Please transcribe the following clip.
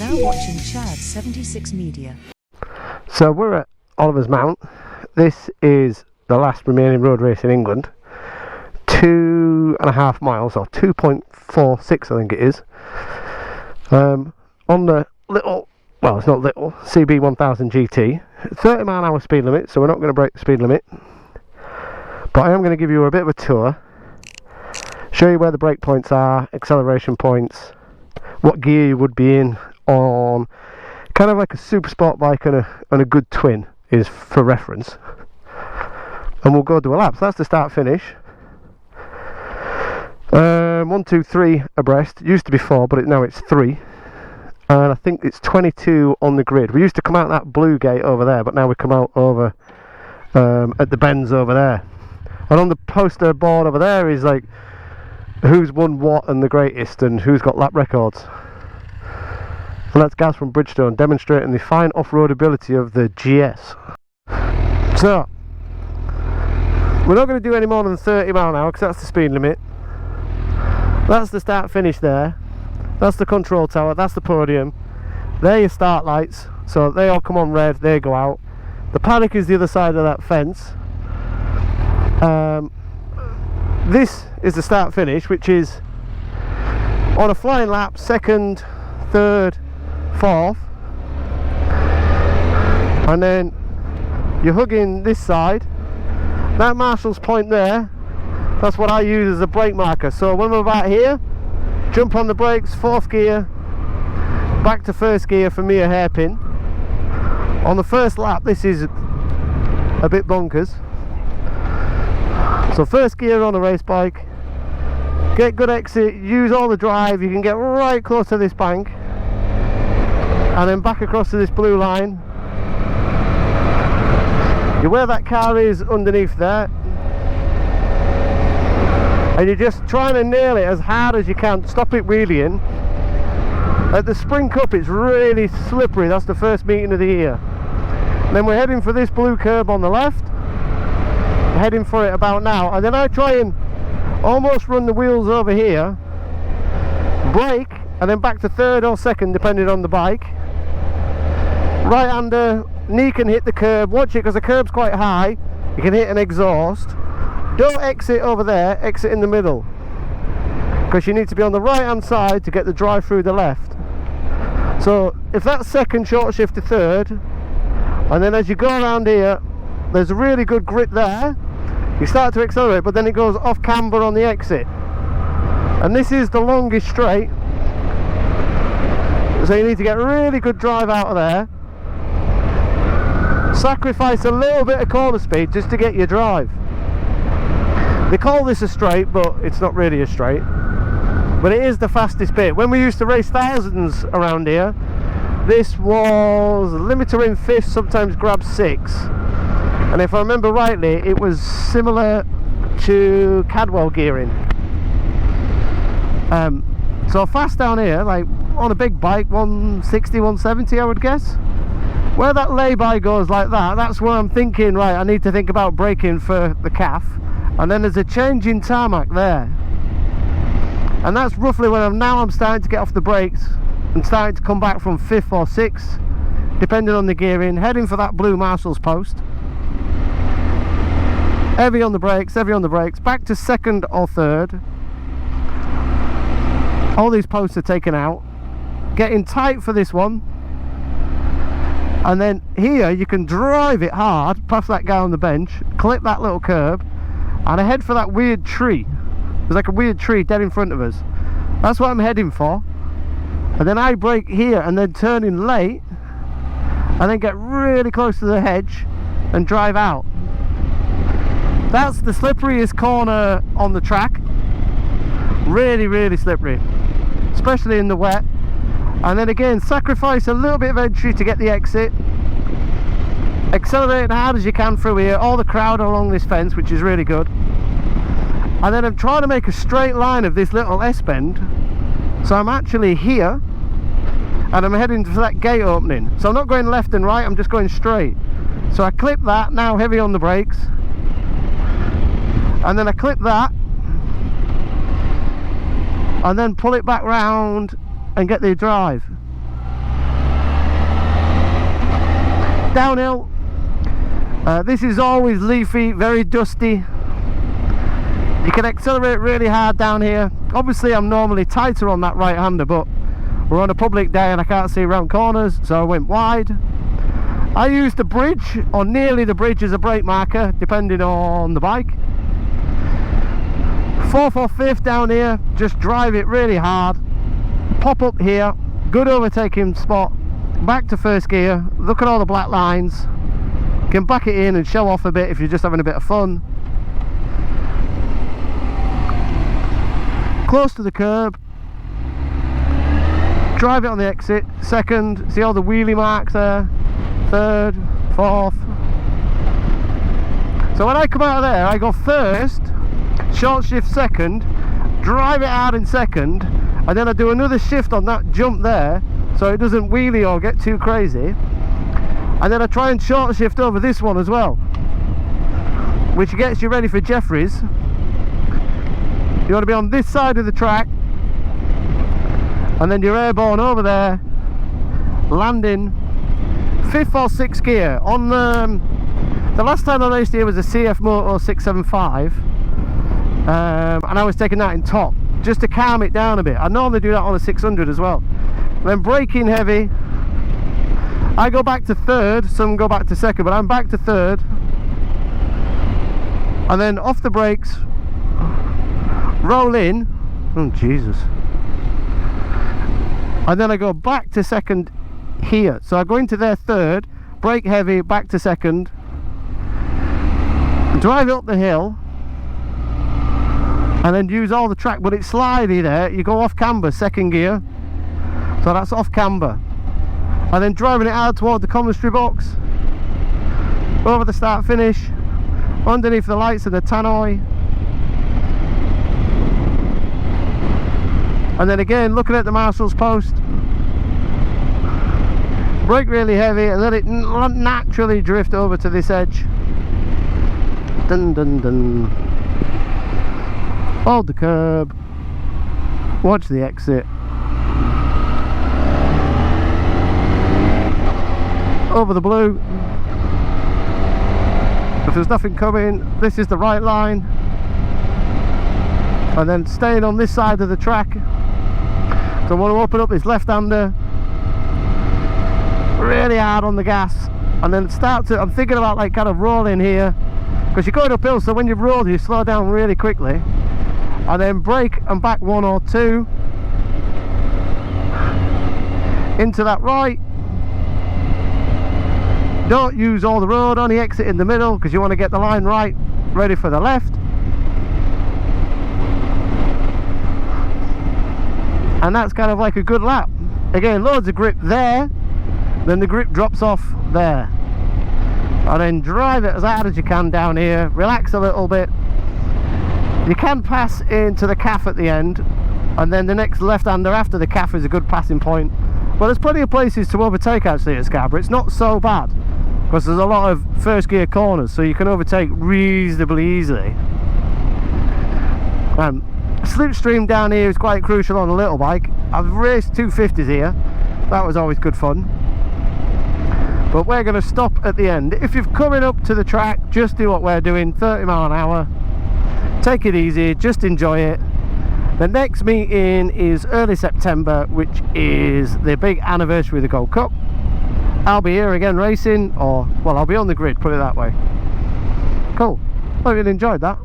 now watching Chad 76 Media. So we're at Oliver's Mount. This is the last remaining road race in England. 2.5 miles, or 2.46 I think it is. On the little, well it's not little, CB 1000 GT. 30 mile an hour speed limit, so we're not going to break the speed limit. But I am going to give you a bit of a tour. Show you where the brake points are, acceleration points, what gear you would be in on kind of like a super sport bike and a good twin is for reference. And we'll go do a lap. So that's the start finish. 1, 2, 3 abreast. It used to be 4, but now it's 3. And I think it's 22 on the grid. We used to come out that blue gate over there, but now we come out over at the bends over there. And on the poster board over there is like who's won what and the greatest and who's got lap records. And that's Gaz from Bridgestone demonstrating the fine off-road ability of the GS. So we're not going to do any more than 30 mile an hour because that's the speed limit. That's the start finish there. That's the control tower, that's the podium. There are your start lights, so they all come on red, they go out. The paddock is the other side of that fence. This is the start finish, which is on a flying lap, 2nd, 3rd, 4th, and then you're hugging this side. That marshal's point there, that's what I use as a brake marker. So when I'm about here, jump on the brakes, 4th gear, back to 1st gear for me a hairpin. On the first lap, this is a bit bonkers. So 1st gear on a race bike, get good exit, use all the drive, you can get right close to this bank, and then back across to this blue line. You where that car is underneath there, and you're just trying to nail it as hard as you can, stop it wheeling. At the Spring Cup it's really slippery, that's the first meeting of the year. And then we're heading for this blue curb on the left, heading for it about now, and then I try and almost run the wheels over here, brake, and then back to 3rd or 2nd depending on the bike. Right hander, knee can hit the curb, watch it because the curb's quite high, you can hit an exhaust. Don't exit over there, exit in the middle, because you need to be on the right hand side to get the drive through the left. So if that's 2nd, short shift to 3rd, and then as you go around here there's a really good grit there, you start to accelerate, but then it goes off camber on the exit, and this is the longest straight, so you need to get really good drive out of there, sacrifice a little bit of corner speed just to get your drive. They call this a straight, but it's not really a straight, but it is the fastest bit. When we used to race thousands around here, this was limiter in 5th, sometimes grab 6, and if I remember rightly it was similar to Cadwell gearing. So fast down here, like on a big bike, 160, 170 I would guess. Where that lay-by goes like that, that's where I'm thinking, right, I need to think about braking for the calf. And then there's a change in tarmac there, and that's roughly when I'm starting to get off the brakes and starting to come back from 5th or 6th depending on the gearing, heading for that blue marshal's post. Heavy on the brakes, back to 2nd or 3rd. All these posts are taken out, getting tight for this one, and then here you can drive it hard past that guy on the bench, clip that little curb, and I head for that weird tree. There's like a weird tree dead in front of us. That's what I'm heading for. And then I brake here and then turn in late, and then get really close to the hedge and drive out. That's the slipperiest corner on the track. Really, really slippery, especially in the wet. And then again, sacrifice a little bit of entry to get the exit. Accelerate as hard as you can through here, all the crowd along this fence, which is really good. And then I'm trying to make a straight line of this little S-bend, so I'm actually here and I'm heading for that gate opening, so I'm not going left and right, I'm just going straight. So I clip that, now heavy on the brakes, and then I clip that and then pull it back round and get the drive. Downhill. This is always leafy, very dusty. You can accelerate really hard down here. Obviously I'm normally tighter on that right hander, but we're on a public day and I can't see around corners, so I went wide. I used the bridge, or nearly the bridge, as a brake marker, depending on the bike. 4th or 5th down here, just drive it really hard. Pop up here, good overtaking spot. Back to first gear, look at all the black lines. You can back it in and show off a bit if you're just having a bit of fun. Close to the curb. Drive it on the exit. 2nd, see all the wheelie marks there. 3rd, 4th. So when I come out of there, I go 1st, short shift 2nd, drive it hard in 2nd, and then I do another shift on that jump there so it doesn't wheelie or get too crazy, and then I try and short shift over this one as well, which gets you ready for Jefferies. You want to be on this side of the track, and then you're airborne over there, landing 5th or 6th gear. On the last time I raced here was a CF Moto 675, and I was taking that in top just to calm it down a bit. I normally do that on a 600 as well. Then braking heavy, I go back to 3rd, some go back to 2nd, but I'm back to 3rd, and then off the brakes, roll in, oh Jesus, and then I go back to 2nd here. So I go into their 3rd, brake heavy, back to 2nd, drive up the hill, and then use all the track, but it's slidey there. You go off camber, 2nd gear, so that's off camber, and then driving it out toward the commissary box, over the start finish, underneath the lights and the tannoy, and then again looking at the marshal's post, brake really heavy, and let it naturally drift over to this edge. Dun dun dun. Hold the curb, watch the exit, over the blue. If there's nothing coming, this is the right line, and then staying on this side of the track. So I want to open up this left hander really hard on the gas, and then start to, I'm thinking about like kind of rolling here, because you're going uphill, so when you roll you slow down really quickly, and then brake and back 1 or 2 into that right. Don't use all the road, only exit in the middle, because you want to get the line right, ready for the left. And that's kind of like a good lap. Again, loads of grip there, then the grip drops off there, and then drive it as hard as you can down here, relax a little bit. You can pass into the calf at the end, and then the next left-hander after the calf is a good passing point. But there's plenty of places to overtake actually at Scarborough. It's not so bad, because there's a lot of first gear corners, so you can overtake reasonably easily. Slipstream down here is quite crucial on a little bike. I've raced 250s here, that was always good fun. But we're going to stop at the end. If you're coming up to the track, just do what we're doing, 30 mile an hour. Take it easy, just enjoy it. The next meeting is early September, which is the big anniversary of the Gold Cup. I'll be here again racing, or, well, I'll be on the grid, put it that way. Cool. Hope you enjoyed that.